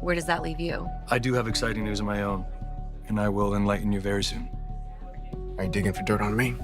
Where does that leave you? I do have exciting news of my own, and I will enlighten you very soon. Are you digging for dirt on me?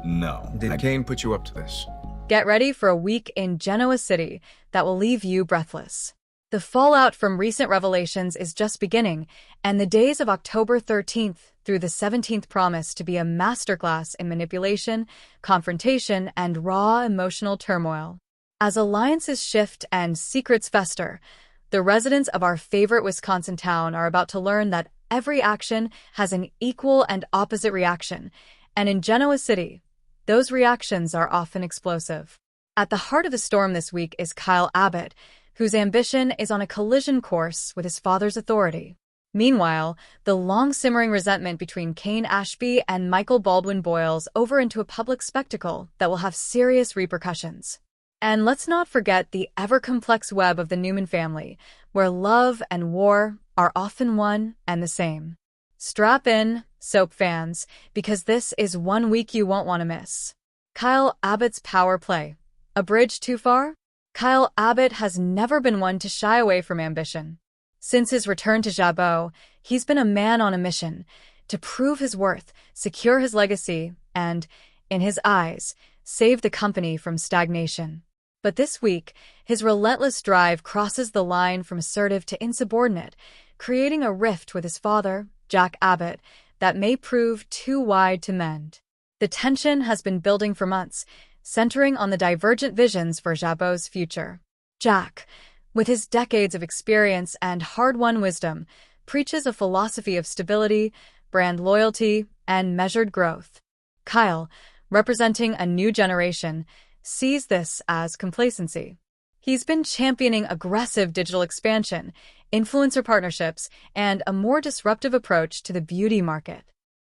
No. Did Kane put you up to this? Get ready for a week in Genoa City that will leave you breathless. The fallout from recent revelations is just beginning, and the days of October 13th through the 17th promise to be a masterclass in manipulation, confrontation, and raw emotional turmoil. As alliances shift and secrets fester, the residents of our favorite Wisconsin town are about to learn that every action has an equal and opposite reaction, and in Genoa City, those reactions are often explosive. At the heart of the storm this week is Kyle Abbott, whose ambition is on a collision course with his father's authority. Meanwhile, the long-simmering resentment between Kane Ashby and Michael Baldwin boils over into a public spectacle that will have serious repercussions. And let's not forget the ever-complex web of the Newman family, where love and war are often one and the same. Strap in, soap fans, because this is one week you won't want to miss. Kyle Abbott's power play. A bridge too far? Kyle Abbott has never been one to shy away from ambition. Since his return to Jabot, he's been a man on a mission to prove his worth, secure his legacy, and, in his eyes, save the company from stagnation. But this week, his relentless drive crosses the line from assertive to insubordinate, creating a rift with his father, Jack Abbott, that may prove too wide to mend. The tension has been building for months, centering on the divergent visions for Jabot's future. Jack, with his decades of experience and hard-won wisdom, preaches a philosophy of stability, brand loyalty, and measured growth. Kyle, representing a new generation, sees this as complacency. He's been championing aggressive digital expansion, influencer partnerships, and a more disruptive approach to the beauty market.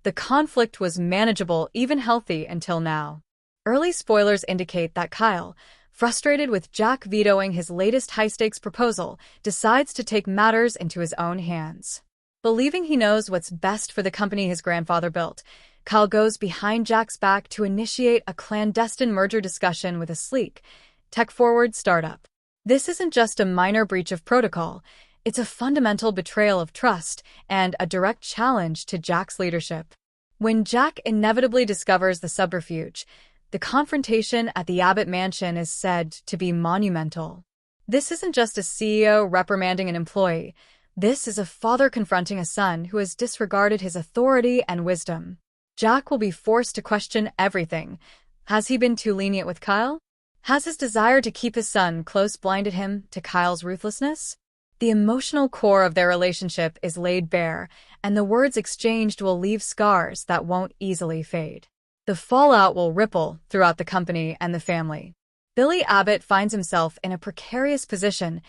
The conflict was manageable, even healthy, until now. Early spoilers indicate that Kyle, frustrated with Jack vetoing his latest high-stakes proposal, decides to take matters into his own hands. Believing he knows what's best for the company his grandfather built, Kyle goes behind Jack's back to initiate a clandestine merger discussion with a sleek, tech-forward startup. This isn't just a minor breach of protocol, it's a fundamental betrayal of trust and a direct challenge to Jack's leadership. When Jack inevitably discovers the subterfuge, the confrontation at the Abbott mansion is said to be monumental. This isn't just a CEO reprimanding an employee. This is a father confronting a son who has disregarded his authority and wisdom. Jack will be forced to question everything. Has he been too lenient with Kyle? Has his desire to keep his son close blinded him to Kyle's ruthlessness? The emotional core of their relationship is laid bare, and the words exchanged will leave scars that won't easily fade. The fallout will ripple throughout the company and the family. Billy Abbott finds himself in a precarious position,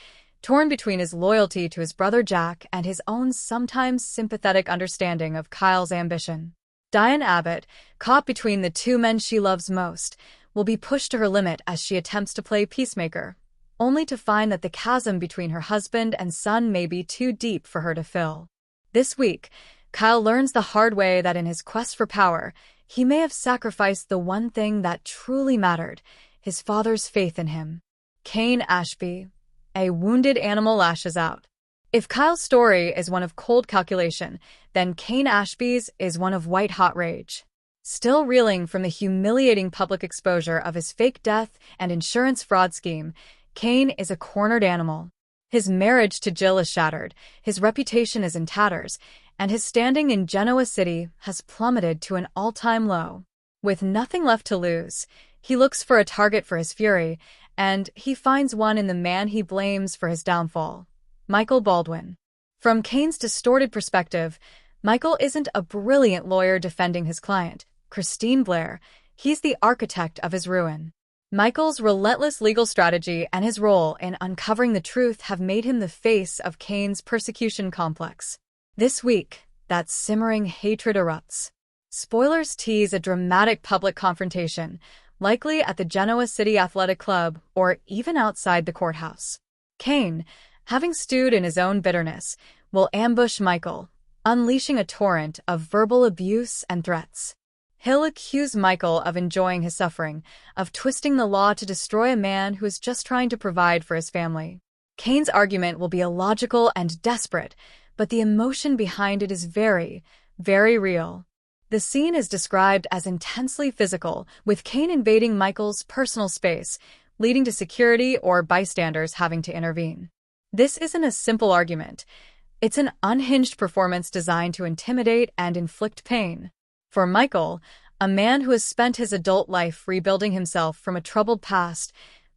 torn between his loyalty to his brother Jack and his own sometimes sympathetic understanding of Kyle's ambition. Diane Abbott, caught between the two men she loves most, will be pushed to her limit as she attempts to play peacemaker, only to find that the chasm between her husband and son may be too deep for her to fill. This week, Kyle learns the hard way that in his quest for power, he may have sacrificed the one thing that truly mattered, his father's faith in him. Kane Ashby, a wounded animal, lashes out. If Kyle's story is one of cold calculation, then Kane Ashby's is one of white-hot rage. Still reeling from the humiliating public exposure of his fake death and insurance fraud scheme, Kane is a cornered animal. His marriage to Jill is shattered, his reputation is in tatters, and his standing in Genoa City has plummeted to an all-time low. With nothing left to lose, he looks for a target for his fury, and he finds one in the man he blames for his downfall, Michael Baldwin. From Kane's distorted perspective, Michael isn't a brilliant lawyer defending his client, Christine Blair. He's the architect of his ruin. Michael's relentless legal strategy and his role in uncovering the truth have made him the face of Kane's persecution complex. This week, that simmering hatred erupts. Spoilers tease a dramatic public confrontation, likely at the Genoa City Athletic Club or even outside the courthouse. Kane, having stewed in his own bitterness, will ambush Michael, unleashing a torrent of verbal abuse and threats. He'll accuse Michael of enjoying his suffering, of twisting the law to destroy a man who is just trying to provide for his family. Kane's argument will be illogical and desperate, but the emotion behind it is very, very real. The scene is described as intensely physical, with Kane invading Michael's personal space, leading to security or bystanders having to intervene. This isn't a simple argument. It's an unhinged performance designed to intimidate and inflict pain. For Michael, a man who has spent his adult life rebuilding himself from a troubled past,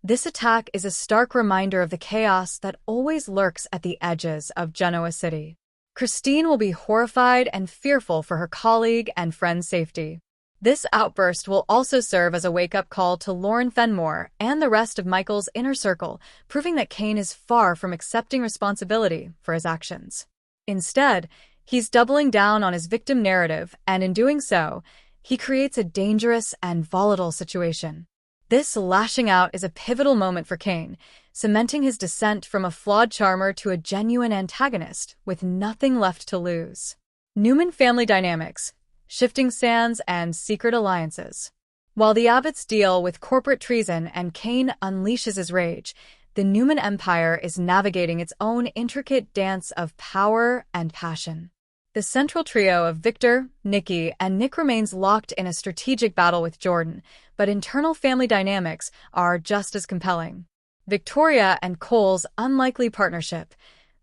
this attack is a stark reminder of the chaos that always lurks at the edges of Genoa City. Christine will be horrified and fearful for her colleague and friend's safety. This outburst will also serve as a wake-up call to Lauren Fenmore and the rest of Michael's inner circle, proving that Kane is far from accepting responsibility for his actions. Instead, he's doubling down on his victim narrative, and in doing so, he creates a dangerous and volatile situation. This lashing out is a pivotal moment for Kane, cementing his descent from a flawed charmer to a genuine antagonist with nothing left to lose. Newman family dynamics, shifting sands, and secret alliances. While the Abbotts deal with corporate treason and Kane unleashes his rage, the Newman Empire is navigating its own intricate dance of power and passion. The central trio of Victor, Nikki, and Nick remains locked in a strategic battle with Jordan, but internal family dynamics are just as compelling. Victoria and Cole's unlikely partnership.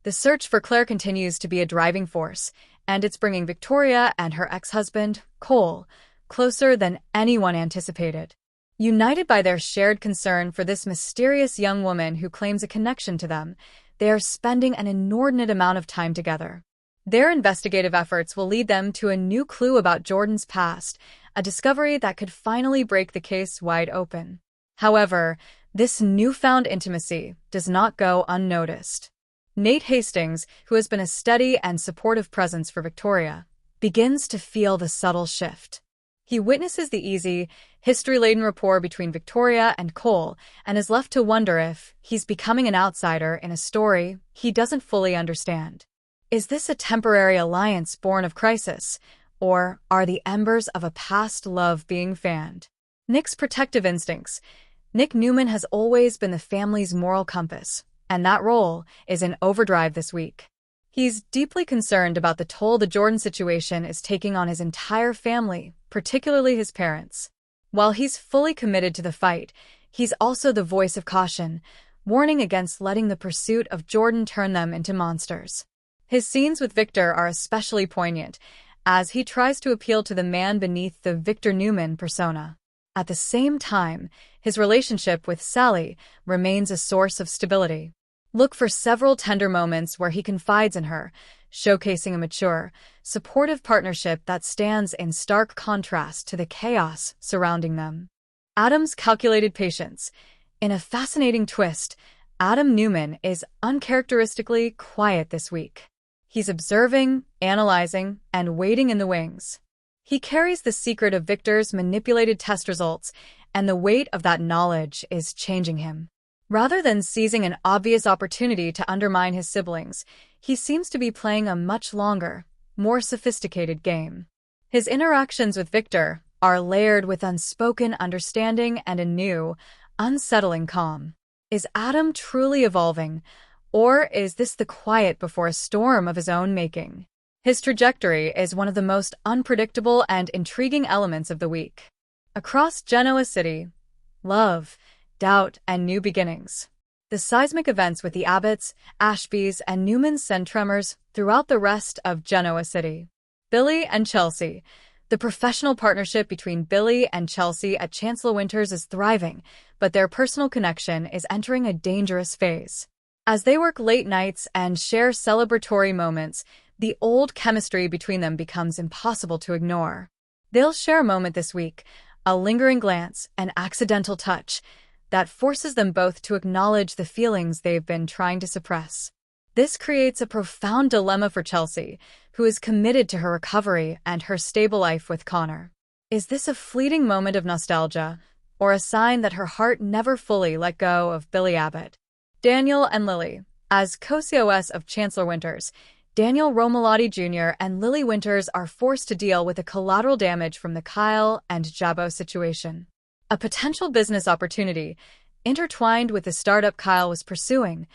The search for Claire continues to be a driving force, and it's bringing Victoria and her ex-husband, Cole, closer than anyone anticipated. United by their shared concern for this mysterious young woman who claims a connection to them, they are spending an inordinate amount of time together. Their investigative efforts will lead them to a new clue about Jordan's past, a discovery that could finally break the case wide open. However, this newfound intimacy does not go unnoticed. Nate Hastings, who has been a steady and supportive presence for Victoria, begins to feel the subtle shift. He witnesses the easy, history-laden rapport between Victoria and Cole and is left to wonder if he's becoming an outsider in a story he doesn't fully understand. Is this a temporary alliance born of crisis, or are the embers of a past love being fanned? Nick's protective instincts. Nick Newman has always been the family's moral compass, and that role is in overdrive this week. He's deeply concerned about the toll the Jordan situation is taking on his entire family, particularly his parents. While he's fully committed to the fight, he's also the voice of caution, warning against letting the pursuit of Jordan turn them into monsters. His scenes with Victor are especially poignant, as he tries to appeal to the man beneath the Victor Newman persona. At the same time, his relationship with Sally remains a source of stability. Look for several tender moments where he confides in her, showcasing a mature, supportive partnership that stands in stark contrast to the chaos surrounding them. Adam's calculated patience. In a fascinating twist, Adam Newman is uncharacteristically quiet this week. He's observing, analyzing, and waiting in the wings. He carries the secret of Victor's manipulated test results, and the weight of that knowledge is changing him. Rather than seizing an obvious opportunity to undermine his siblings, he seems to be playing a much longer, more sophisticated game. His interactions with Victor are layered with unspoken understanding and a new, unsettling calm. Is Adam truly evolving, or is this the quiet before a storm of his own making? His trajectory is one of the most unpredictable and intriguing elements of the week. Across Genoa City, love, doubt, and new beginnings. The seismic events with the Abbotts, Ashbys, and Newmans send tremors throughout the rest of Genoa City. Billy and Chelsea. The professional partnership between Billy and Chelsea at Chancellor Winters is thriving, but their personal connection is entering a dangerous phase. As they work late nights and share celebratory moments, the old chemistry between them becomes impossible to ignore. They'll share a moment this week, a lingering glance, an accidental touch, that forces them both to acknowledge the feelings they've been trying to suppress. This creates a profound dilemma for Chelsea, who is committed to her recovery and her stable life with Connor. Is this a fleeting moment of nostalgia, or a sign that her heart never fully let go of Billy Abbott? Daniel and Lily. As co-COS of Chancellor Winters, Daniel Romalotti Jr. and Lily Winters are forced to deal with the collateral damage from the Kyle and Jabo situation. A potential business opportunity, intertwined with the startup Kyle was pursuing,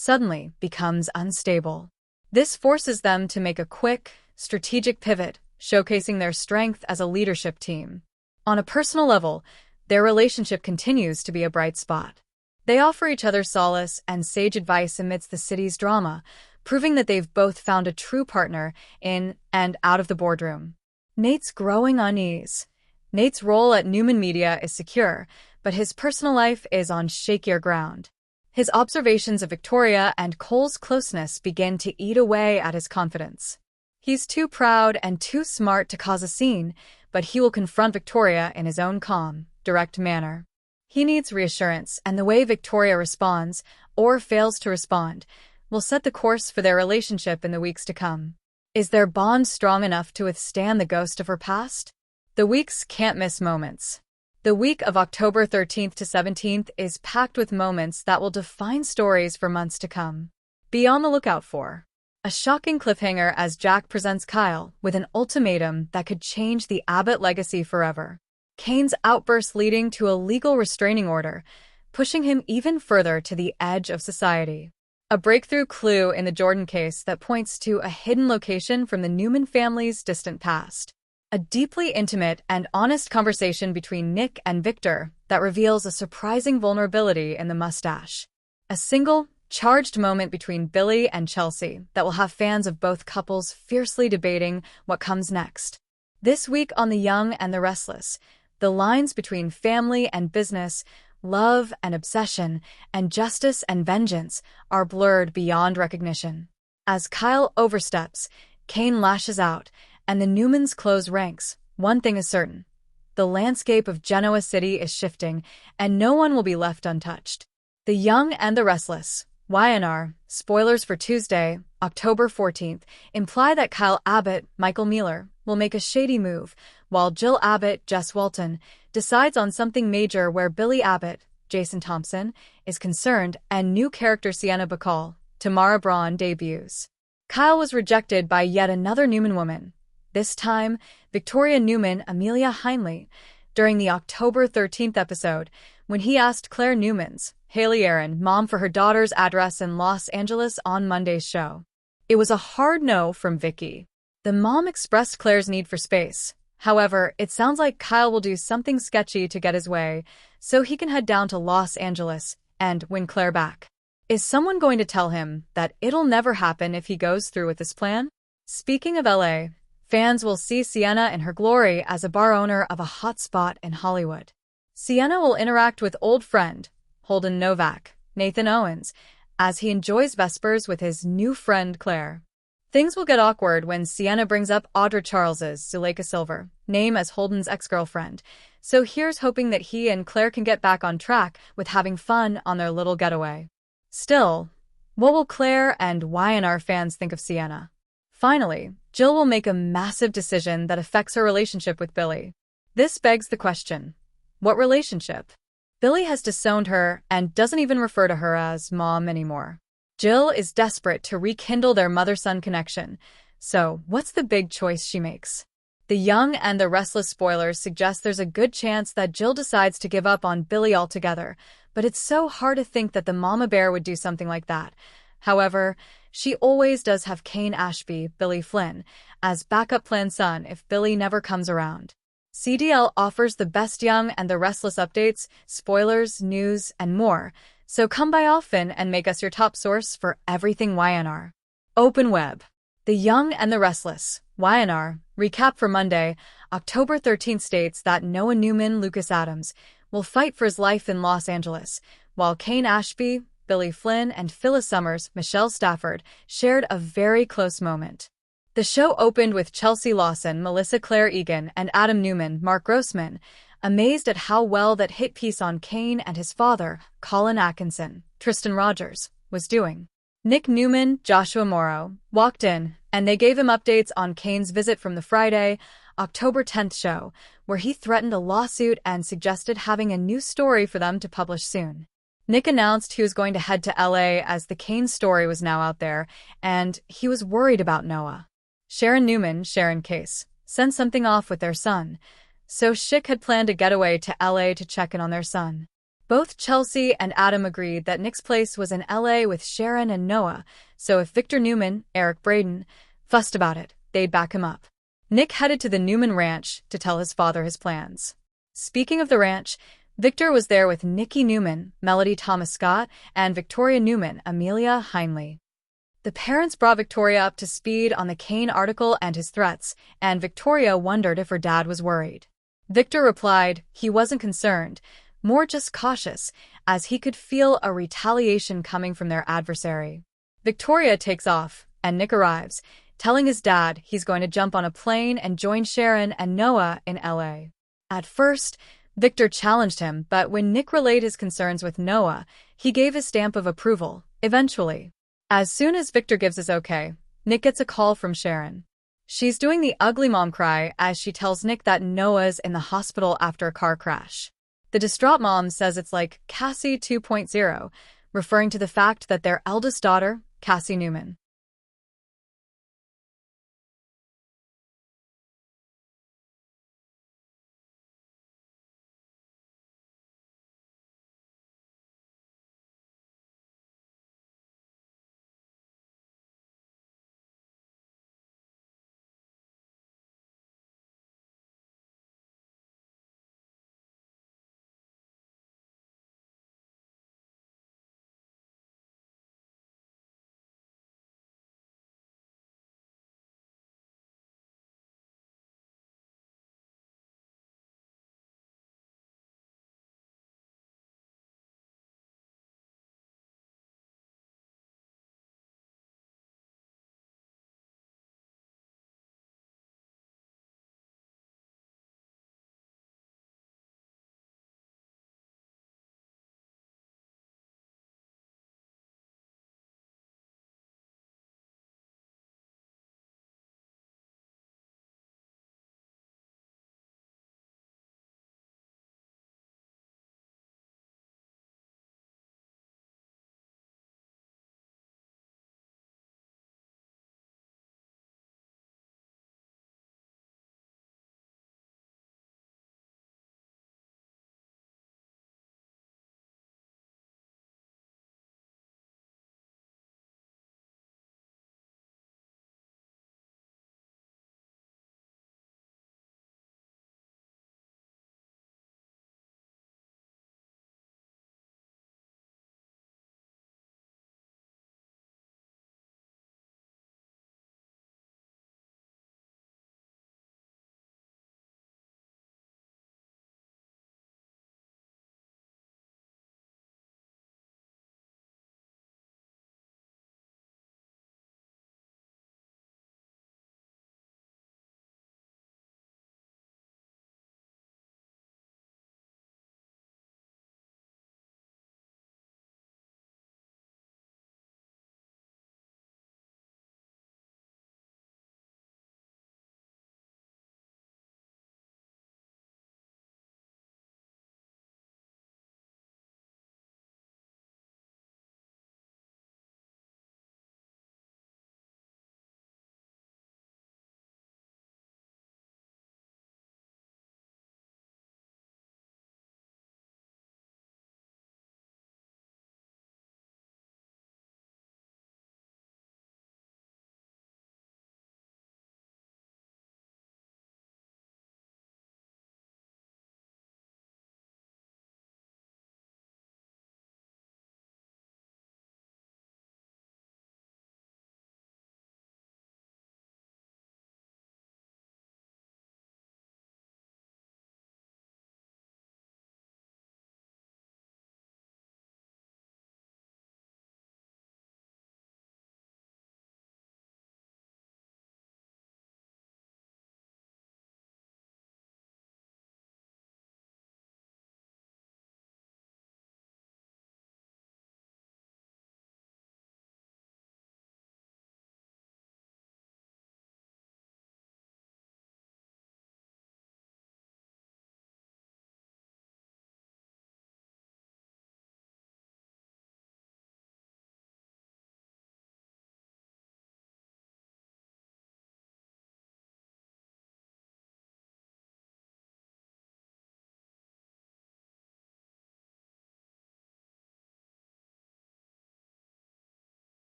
suddenly becomes unstable. This forces them to make a quick, strategic pivot, showcasing their strength as a leadership team. On a personal level, their relationship continues to be a bright spot. They offer each other solace and sage advice amidst the city's drama, proving that they've both found a true partner in and out of the boardroom. Nate's growing unease. Nate's role at Newman Media is secure, but his personal life is on shakier ground. His observations of Victoria and Cole's closeness begin to eat away at his confidence. He's too proud and too smart to cause a scene, but he will confront Victoria in his own calm, direct manner. He needs reassurance, and the way Victoria responds, or fails to respond, will set the course for their relationship in the weeks to come. Is their bond strong enough to withstand the ghost of her past? The weeks can't miss moments. The week of October 13th to 17th is packed with moments that will define stories for months to come. Be on the lookout for a shocking cliffhanger as Jack presents Kyle with an ultimatum that could change the Abbott legacy forever. Kane's outburst leading to a legal restraining order, pushing him even further to the edge of society. A breakthrough clue in the Jordan case that points to a hidden location from the Newman family's distant past. A deeply intimate and honest conversation between Nick and Victor that reveals a surprising vulnerability in the mustache. A single, charged moment between Billy and Chelsea that will have fans of both couples fiercely debating what comes next. This week on The Young and the Restless, the lines between family and business, love and obsession, and justice and vengeance are blurred beyond recognition. As Kyle oversteps, Kane lashes out, and the Newmans close ranks. One thing is certain. The landscape of Genoa City is shifting, and no one will be left untouched. The Young and the Restless, YNR, spoilers for Tuesday, October 14th, imply that Kyle Abbott, Michael Mealer, will make a shady move, while Jill Abbott, Jess Walton, decides on something major where Billy Abbott, Jason Thompson, is concerned, and new character Sienna Bacall, Tamara Braun, debuts. Kyle was rejected by yet another Newman woman. This time, Victoria Newman Amelia Heinley, during the October 13th episode, when he asked Claire Newman's, Haley Aaron, mom for her daughter's address in Los Angeles on Monday's show. It was a hard no from Vicky. The mom expressed Claire's need for space. However, it sounds like Kyle will do something sketchy to get his way, so he can head down to Los Angeles and win Claire back. Is someone going to tell him that it'll never happen if he goes through with this plan? Speaking of LA, fans will see Sienna in her glory as a bar owner of a hotspot in Hollywood. Sienna will interact with old friend, Holden Novak, Nathan Owens, as he enjoys Vespers with his new friend Claire. Things will get awkward when Sienna brings up Audra Charles's Zuleika Silver, name as Holden's ex-girlfriend, so here's hoping that he and Claire can get back on track with having fun on their little getaway. Still, what will Claire and YNR fans think of Sienna? Finally, Jill will make a massive decision that affects her relationship with Billy. This begs the question, what relationship? Billy has disowned her and doesn't even refer to her as mom anymore. Jill is desperate to rekindle their mother-son connection, so what's the big choice she makes? The Young and the Restless spoilers suggest there's a good chance that Jill decides to give up on Billy altogether, but it's so hard to think that the mama bear would do something like that. However, she always does have Kane Ashby, Billy Flynn, as backup plan son if Billy never comes around. CDL offers the best Young and the Restless updates, spoilers, news, and more, so come by often and make us your top source for everything YNR. Open Web. The Young and the Restless, YNR, recap for Monday, October 13th states that Noah Newman, Lucas Adams, will fight for his life in Los Angeles, while Kane Ashby, Billy Flynn, and Phyllis Summers, Michelle Stafford, shared a very close moment. The show opened with Chelsea Lawson, Melissa Claire Egan, and Adam Newman, Mark Grossman, amazed at how well that hit piece on Kane and his father, Colin Atkinson, Tristan Rogers, was doing. Nick Newman, Joshua Morrow, walked in, and they gave him updates on Kane's visit from the Friday, October 10th show, where he threatened a lawsuit and suggested having a new story for them to publish soon. Nick announced he was going to head to LA as the Kane story was now out there, and he was worried about Noah. Sharon Newman, Sharon Case, sent something off with their son, so Schick had planned a getaway to LA to check in on their son. Both Chelsea and Adam agreed that Nick's place was in LA with Sharon and Noah, so if Victor Newman, Eric Braden, fussed about it, they'd back him up. Nick headed to the Newman ranch to tell his father his plans. Speaking of the ranch, Victor was there with Nikki Newman, Melody Thomas Scott, and Victoria Newman, Amelia Heinley. The parents brought Victoria up to speed on the Kane article and his threats, and Victoria wondered if her dad was worried. Victor replied he wasn't concerned, more just cautious, as he could feel a retaliation coming from their adversary. Victoria takes off, and Nick arrives, telling his dad he's going to jump on a plane and join Sharon and Noah in LA. At first, Victor challenged him, but when Nick relayed his concerns with Noah, he gave his stamp of approval, eventually. As soon as Victor gives his okay, Nick gets a call from Sharon. She's doing the ugly mom cry as she tells Nick that Noah's in the hospital after a car crash. The distraught mom says it's like Cassie 2.0, referring to the fact that their eldest daughter, Cassie Newman,